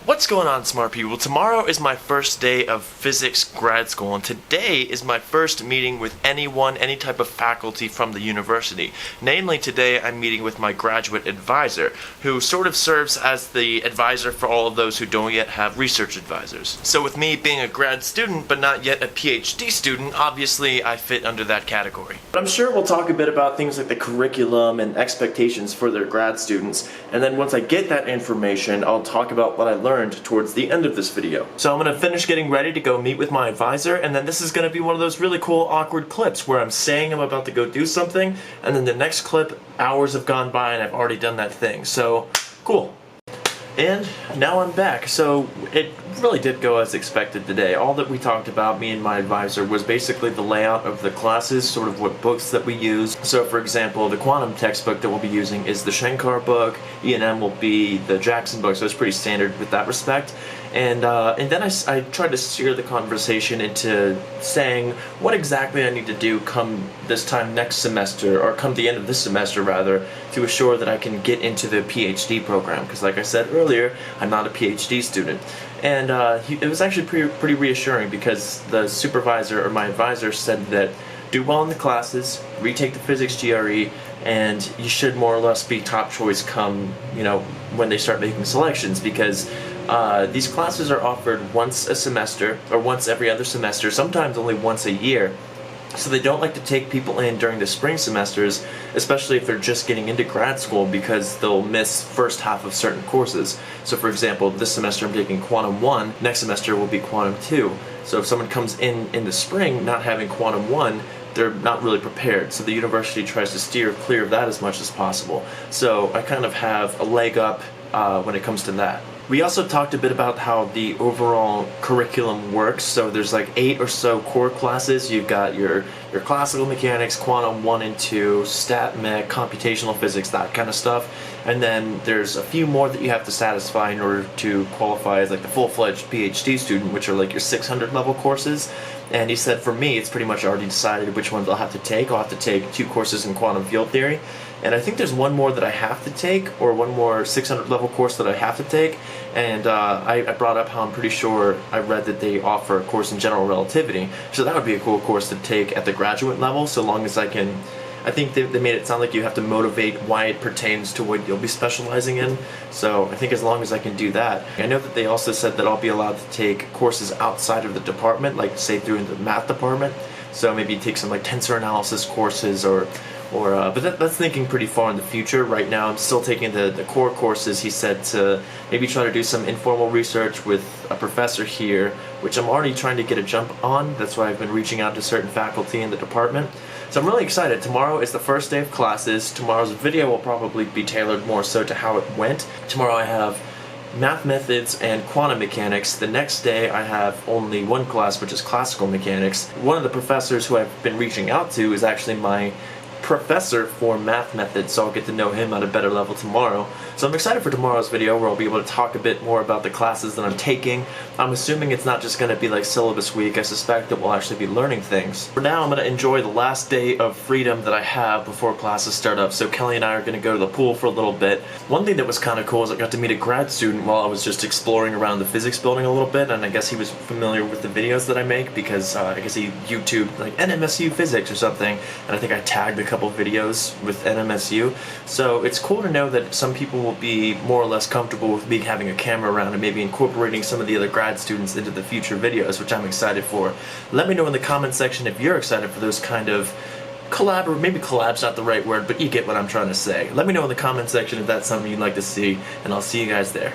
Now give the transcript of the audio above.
What's going on, smart people? Tomorrow is my first day of physics grad school, and today is my first meeting with anyone, any type of faculty from the university. Namely, today I'm meeting with my graduate advisor, who sort of serves as the advisor for all of those who don't yet have research advisors. So with me being a grad student, but not yet a PhD student, obviously I fit under that category. But I'm sure we'll talk a bit about things like the curriculum and expectations for their grad students, and then once I get that information, I'll talk about what I learned towards the end of this video. So I'm going to finish getting ready to go meet with my advisor, and then this is going to be one of those really cool awkward clips where I'm saying I'm about to go do something, and then the next clip, hours have gone by and I've already done that thing. So, cool. And now I'm back. So it really did go as expected today. All that we talked about, me and my advisor, was basically the layout of the classes, sort of what books that we use. So for example, the quantum textbook that we'll be using is the Shankar book, E&M will be the Jackson book, so it's pretty standard with that respect. And then I tried to steer the conversation into saying what exactly I need to do come this time next semester, or come the end of this semester rather, to assure that I can get into the PhD program. Because like I said earlier, I'm not a PhD student. And it was actually pretty reassuring, because the supervisor, or my advisor, said that do well in the classes, retake the physics GRE, and you should more or less be top choice come, when they start making selections, because these classes are offered once a semester, or once every other semester, sometimes only once a year. So they don't like to take people in during the spring semesters, especially if they're just getting into grad school, because they'll miss first half of certain courses. So for example, this semester I'm taking Quantum 1, next semester will be Quantum 2. So if someone comes in the spring not having Quantum 1, they're not really prepared. So the university tries to steer clear of that as much as possible. So I kind of have a leg up when it comes to that. We also talked a bit about how the overall curriculum works. So there's like 8 or so core classes. You've got your classical mechanics, quantum 1 and 2, stat mech, computational physics, that kind of stuff. And then there's a few more that you have to satisfy in order to qualify as like the full-fledged PhD student, which are like your 600 level courses. And he said for me, it's pretty much already decided which ones I'll have to take. I'll have to take 2 courses in quantum field theory. And I think there's one more that I have to take, or one more 600 level course that I have to take. And I brought up how I'm pretty sure I read that they offer a course in general relativity. So that would be a cool course to take at the graduate level, so long as I can. I think they made it sound like you have to motivate why it pertains to what you'll be specializing in. So I think as long as I can do that. I know that they also said that I'll be allowed to take courses outside of the department, like say through the math department. So maybe take some like tensor analysis courses, but that's thinking pretty far in the future. Right now I'm still taking the core courses. He said to maybe try to do some informal research with a professor here, which I'm already trying to get a jump on. That's why I've been reaching out to certain faculty in the department. So I'm really excited. Tomorrow is the first day of classes. Tomorrow's video will probably be tailored more so to how it went. Tomorrow I have math methods and quantum mechanics. The next day I have only one class, which is classical mechanics. One of the professors who I've been reaching out to is actually my professor for math methods, so I'll get to know him at a better level tomorrow. So I'm excited for tomorrow's video, where I'll be able to talk a bit more about the classes that I'm taking. I'm assuming it's not just going to be like syllabus week. I suspect that we'll actually be learning things. For now, I'm going to enjoy the last day of freedom that I have before classes start up. So Kelly and I are going to go to the pool for a little bit. One thing that was kind of cool is I got to meet a grad student while I was just exploring around the physics building a little bit, and I guess he was familiar with the videos that I make, because I guess he YouTubed like NMSU physics or something, and I think I tagged a couple videos with NMSU. So it's cool to know that some people will be more or less comfortable with me having a camera around and maybe incorporating some of the other grad students into the future videos, which I'm excited for. Let me know in the comment section if you're excited for those kind of maybe collab's not the right word, but you get what I'm trying to say. Let me know in the comment section if that's something you'd like to see, and I'll see you guys there.